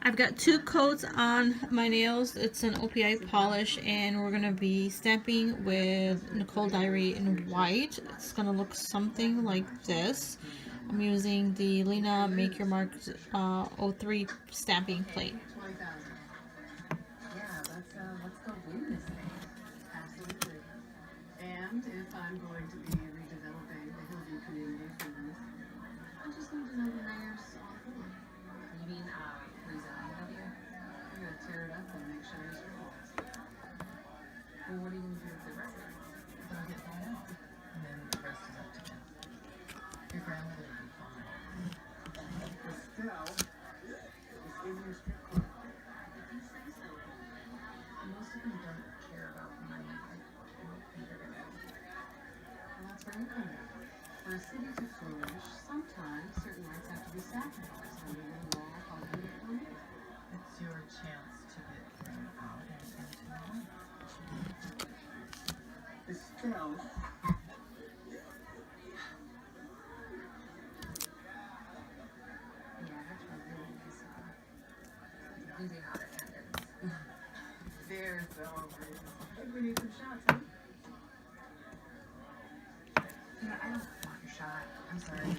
I've got 2 coats on my nails. It's an OPI polish, and we're gonna be stamping with Nicole Diary in white. It's gonna look something like this. I'm using the Lina Make Your Mark 03 stamping plate. Yeah, let's go win this thing. Absolutely. And if I'm going to be redeveloping the Hillview community for this, I just need to know the mayor's on board. You mean rezoning Hillview? I'm gonna tear it up and make sure it's real. Well, what are you gonna do with the rest? It'll get blown out, and then the rest is up to them. Your grandmother will be fine. Estelle, this is your strip club. Most of them don't care about money. I don't think they're gonna. Well, that's where you come in. For a city to flourish, sometimes certain rights have to be sacrificed under the law called the Gogoonly. It's your chance to get thrown out and into the light. Estelle. Yeah, that's what really is losing out attendance. There's the overs. I think we need some shots, huh? You know, I don't want your shot. I'm sorry.